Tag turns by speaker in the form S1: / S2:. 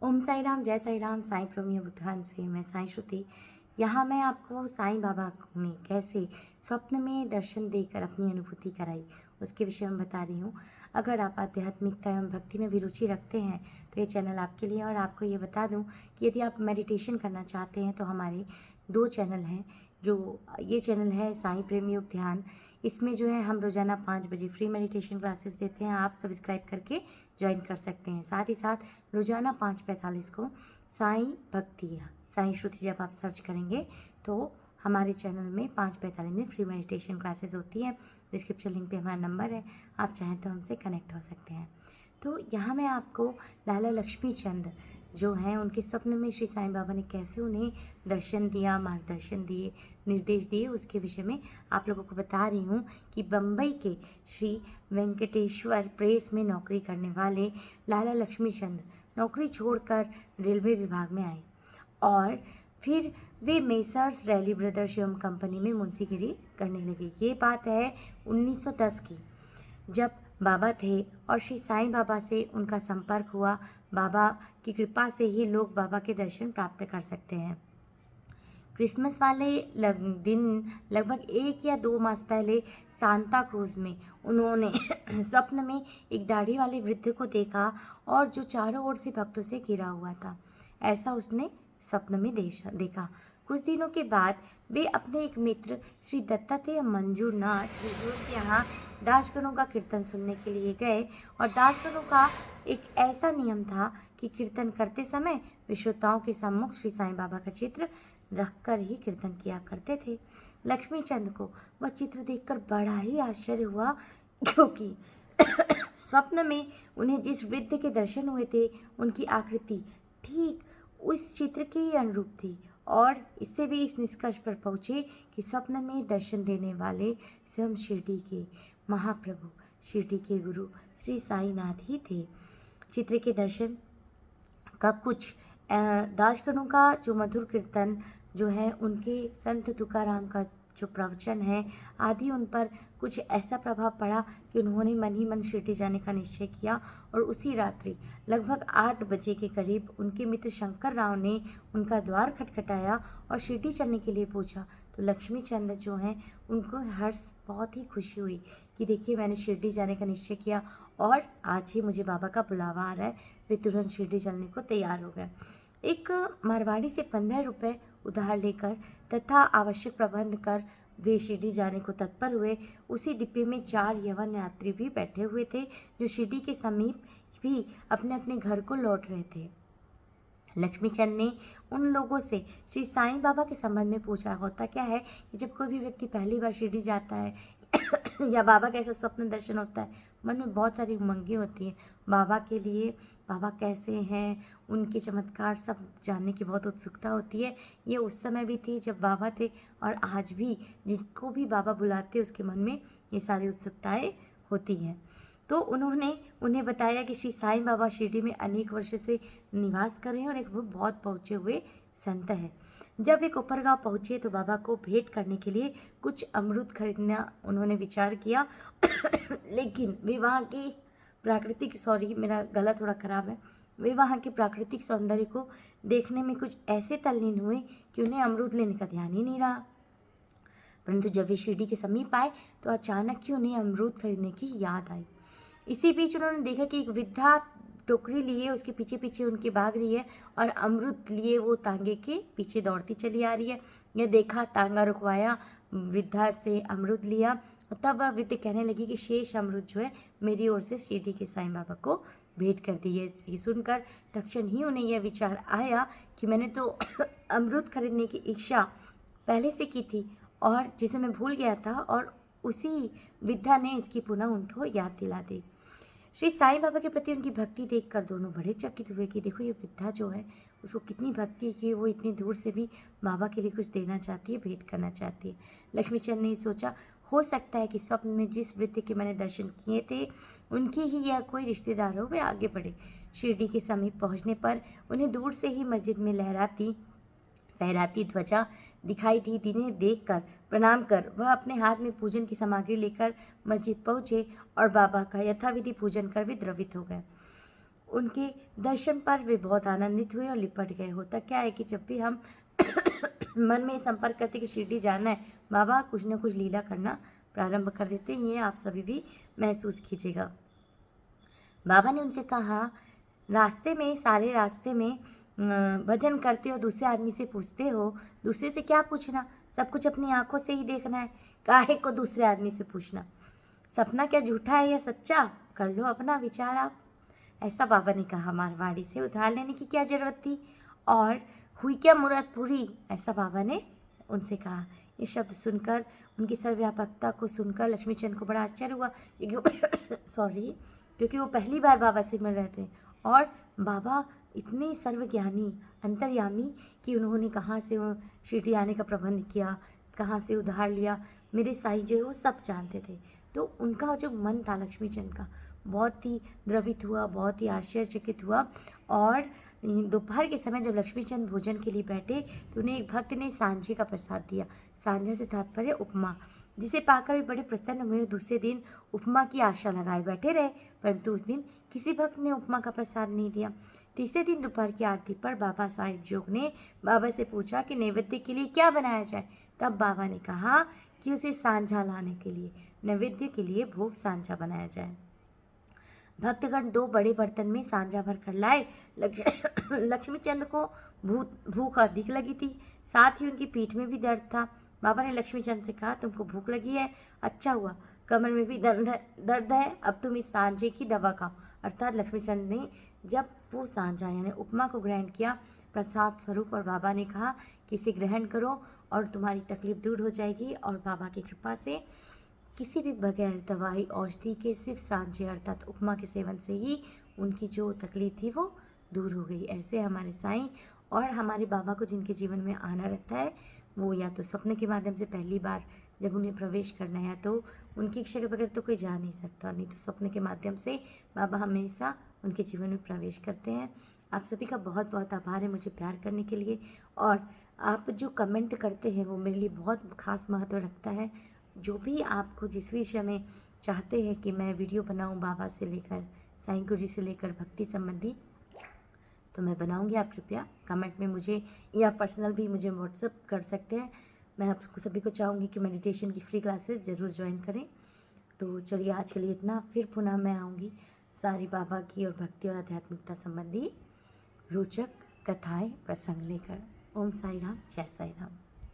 S1: ओम साई राम, जय साई राम, साईं प्रमिय बुद्धान से मैं साईं श्रुति। यहाँ मैं आपको साईं बाबा ने कैसे स्वप्न में दर्शन देकर अपनी अनुभूति कराई उसके विषय में बता रही हूँ। अगर आप आध्यात्मिकता एवं भक्ति में भी रुचि रखते हैं तो ये चैनल आपके लिए। और आपको ये बता दूँ कि यदि आप मेडिटेशन करना चाहते हैं तो हमारे 2 चैनल हैं। जो ये चैनल है साईं प्रेम योग ध्यान, इसमें जो है हम रोज़ाना 5 बजे फ्री मेडिटेशन क्लासेस देते हैं। आप सब्सक्राइब करके ज्वाइन कर सकते हैं। साथ ही साथ रोज़ाना 5:45 को साईं भक्ति, साईं श्रुति जब आप सर्च करेंगे तो हमारे चैनल में 5:45 में फ्री मेडिटेशन क्लासेस होती हैं। डिस्क्रिप्शन लिंक पे हमारा नंबर है, आप चाहें तो हमसे कनेक्ट हो सकते हैं। तो यहाँ मैं आपको लाला लक्ष्मी चंद जो हैं उनके स्वप्न में श्री साईं बाबा ने कैसे उन्हें दर्शन दिया, मार्गदर्शन दिए, निर्देश दिए, उसके विषय में आप लोगों को बता रही हूँ कि बम्बई के श्री वेंकटेश्वर प्रेस में नौकरी करने वाले लाला लक्ष्मी चंद नौकरी छोड़कर रेलवे विभाग में आए और फिर वे मेसर्स रैली ब्रदर्स एवं कंपनी में मुंशीगिरी करने लगे। ये बात है 1910 की, जब बाबा थे और श्री साईं बाबा से उनका संपर्क हुआ। बाबा की कृपा से ही लोग बाबा के दर्शन प्राप्त कर सकते हैं। क्रिसमस वाले दिन लगभग 1 या 2 मास पहले सांता क्रूज में उन्होंने स्वप्न में एक दाढ़ी वाले वृद्ध को देखा और जो चारों ओर से भक्तों से घिरा हुआ था। ऐसा उसने स्वप्न में देखा। कुछ दिनों के बाद वे अपने एक मित्र श्री दत्तात्रेय मंजूनाथ के यहाँ दासगणों का कीर्तन सुनने के लिए गए। और दासगणों का एक ऐसा नियम था कि कीर्तन करते समय वे श्रोताओं के सम्मुख श्री साईं बाबा का चित्र रखकर ही कीर्तन किया करते थे। लक्ष्मी चंद को वह चित्र देखकर बड़ा ही आश्चर्य हुआ, क्योंकि स्वप्न में उन्हें जिस वृद्ध के दर्शन हुए थे उनकी आकृति ठीक उस चित्र के ही अनुरूप थी। और इससे भी इस निष्कर्ष पर पहुँचे कि स्वप्न में दर्शन देने वाले स्वयं शिरडी के महाप्रभु, शिरडी के गुरु श्री साईनाथ ही थे। चित्र के दर्शन का कुछ दासगणों का जो मधुर कीर्तन जो है, उनके संत तुकाराम का जो प्रवचन है आदि, उन पर कुछ ऐसा प्रभाव पड़ा कि उन्होंने मन ही मन शिरडी जाने का निश्चय किया। और उसी रात्रि लगभग 8 बजे के करीब उनके मित्र शंकर राव ने उनका द्वार खटखटाया और शिरडी चलने के लिए पूछा। तो लक्ष्मी चंद जो हैं उनको बहुत ही खुशी हुई कि देखिए मैंने शिरडी जाने का निश्चय किया और आज ही मुझे बाबा का बुलावा आ रहा है। वे तुरंत शिरडी चलने को तैयार हो गए। एक मारवाड़ी से 15 रुपये उधार लेकर तथा आवश्यक प्रबंध कर वे शिरडी जाने को तत्पर हुए। उसी डिब्बे में 4 यवन यात्री भी बैठे हुए थे जो शिरडी के समीप भी अपने अपने घर को लौट रहे थे। लक्ष्मी चंद ने उन लोगों से श्री साईं बाबा के संबंध में पूछा। होता क्या है कि जब कोई भी व्यक्ति पहली बार शिरडी जाता है या बाबा का ऐसा स्वप्न दर्शन होता है, मन में बहुत सारी उमंगें होती हैं बाबा के लिए। बाबा कैसे हैं, उनके चमत्कार सब जानने की बहुत उत्सुकता होती है। ये उस समय भी थी जब बाबा थे और आज भी जिसको भी बाबा बुलाते उसके मन में ये सारी उत्सुकताएं होती हैं। तो उन्होंने उन्हें बताया कि श्री साईं बाबा शिरडी में अनेक वर्ष से निवास कर रहे हैं और एक वो बहुत पहुँचे हुए संत है। जब वे कोपरगांव पहुँचे तो बाबा को भेंट करने के लिए कुछ अमृत खरीदना उन्होंने विचार किया लेकिन वे वहाँ की मेरा गला थोड़ा ख़राब है। वे वहाँ के प्राकृतिक सौंदर्य को देखने में कुछ ऐसे तल्लीन हुए कि उन्हें अमृत लेने का ध्यान ही नहीं रहा। परंतु जब वे शिरडी के समीप आए तो अचानक ही उन्हें अमरूद खरीदने की याद आई। इसी बीच उन्होंने देखा कि एक वृद्धा टोकरी लिए उसके पीछे पीछे उनके भाग रही है और अमरूद लिए वो तांगे के पीछे दौड़ती चली आ रही है। यह देखा, तांगा रुकवाया, वृद्धा से अमरूद लिया और तब वह वृद्ध कहने लगी कि शेष अमरूद जो है मेरी ओर से शिरडी के साईं बाबा को भेंट कर दी है। ये सुनकर तक्षण ही उन्हें यह विचार आया कि मैंने तो अमरूद खरीदने की इच्छा पहले से की थी और जिसे मैं भूल गया था, और उसी वृद्धा ने इसकी पुनः उनको याद दिला दी। श्री साईं बाबा के प्रति उनकी भक्ति देखकर दोनों बड़े चकित हुए कि देखो ये वृद्धा जो है उसको कितनी भक्ति है कि वो इतनी दूर से भी बाबा के लिए कुछ देना चाहती है, भेंट करना चाहती है। लक्ष्मीचंद ने सोचा हो सकता है कि स्वप्न में जिस वृद्ध के मैंने दर्शन किए थे उनके ही यह कोई रिश्तेदार हो। वे आगे बढ़े। शिरडी के समीप पहुंचने पर उन्हें दूर से ही मस्जिद में फहराती ध्वजा दिखाई दी। जिन्हें देखकर प्रणाम कर वह अपने हाथ में पूजन की सामग्री लेकर मस्जिद पहुंचे और बाबा का यथाविधि पूजन कर वे द्रवित हो गए। उनके दर्शन पर वे बहुत आनंदित हुए और लिपट गए। होता क्या है कि जब भी हम मन में संपर्क करते कि शिरडी जाना है, बाबा कुछ न कुछ लीला करना प्रारंभ कर देते हैं। ये आप सभी भी महसूस कीजिएगा। बाबा ने उनसे कहा, सारे रास्ते में भजन करते हो, दूसरे आदमी से पूछते हो, दूसरे से क्या पूछना, सब कुछ अपनी आंखों से ही देखना है, काहे को दूसरे आदमी से पूछना। सपना क्या झूठा है या सच्चा, कर लो अपना विचार आप। ऐसा बाबा ने कहा। मारवाड़ी से उधार लेने की क्या जरूरत थी, और हुई क्या मुराद पूरी, ऐसा बाबा ने उनसे कहा। ये शब्द सुनकर, उनकी सर्वव्यापकता को सुनकर लक्ष्मीचंद को बड़ा आश्चर्य हुआ, क्योंकि वो पहली बार बाबा से मिल रहे थे, और बाबा इतने सर्वज्ञानी, अंतर्यामी कि उन्होंने कहाँ से वो शिरडी आने का प्रबंध किया, कहाँ से उधार लिया, मेरे साईं जो है वो सब जानते थे। तो उनका जो मन था लक्ष्मीचंद का, बहुत ही द्रवित हुआ, बहुत ही आश्चर्यचकित हुआ। और दोपहर के समय जब लक्ष्मीचंद भोजन के लिए बैठे तो उन्हें एक भक्त ने सांझे का प्रसाद दिया। सांझा से तात्पर्य उपमा, जिसे पाकर वे बड़े प्रसन्न हुए। दूसरे दिन उपमा की आशा लगाए बैठे रहे, परंतु उस दिन किसी भक्त ने उपमा का प्रसाद नहीं दिया। तीसरे दिन दोपहर की आरती पर बाबा साहिब जोग ने बाबा से पूछा कि नैवेद्य के लिए क्या बनाया जाए। तब बाबा ने कहा कि उसे सांझा लाने के लिए, नैवेद्य के लिए भोग सांझा बनाया जाए। भक्तगण 2 बड़े बर्तन में सांझा भर कर लाए। लक्ष्मीचंद को भूख अधिक लगी थी, साथ ही उनकी पीठ में भी दर्द था। बाबा ने लक्ष्मीचंद से कहा, तुमको भूख लगी है, अच्छा हुआ, कमर में भी दर्द है, अब तुम इस सांझे की दवा खाओ। अर्थात लक्ष्मीचंद ने जब वो सांझा यानी उपमा को ग्रहण किया प्रसाद स्वरूप, और बाबा ने कहा कि इसे ग्रहण करो और तुम्हारी तकलीफ दूर हो जाएगी। और बाबा की कृपा से किसी भी बगैर दवाई औषधि के सिर्फ सांझे अर्थात उपमा के सेवन से ही उनकी जो तकलीफ थी वो दूर हो गई। ऐसे हमारे साईं और हमारे बाबा को जिनके जीवन में आना रहता है, वो या तो सपने के माध्यम से पहली बार जब उन्हें प्रवेश करना है तो उनकी इच्छा के बगैर तो कोई जा नहीं सकता, नहीं तो सपने के माध्यम से बाबा हमेशा उनके जीवन में प्रवेश करते हैं। आप सभी का बहुत बहुत आभार है मुझे प्यार करने के लिए, और आप जो कमेंट करते हैं वो मेरे लिए बहुत खास महत्व रखता है। जो भी आपको जिस विषय में चाहते हैं कि मैं वीडियो बनाऊं, बाबा से लेकर साईं गुरु जी से लेकर भक्ति संबंधी, तो मैं बनाऊंगी। आप कृपया कमेंट में मुझे या पर्सनल भी मुझे व्हाट्सअप कर सकते हैं। मैं आपको सभी को चाहूँगी कि मेडिटेशन की फ्री क्लासेस ज़रूर ज्वाइन करें। तो चलिए आज के लिए इतना, फिर पुनः मैं आऊँगी सारी बाबा की और भक्ति और आध्यात्मिकता संबंधी रोचक कथाएँ प्रसंग लेकर। ओम साई राम, जय साई राम।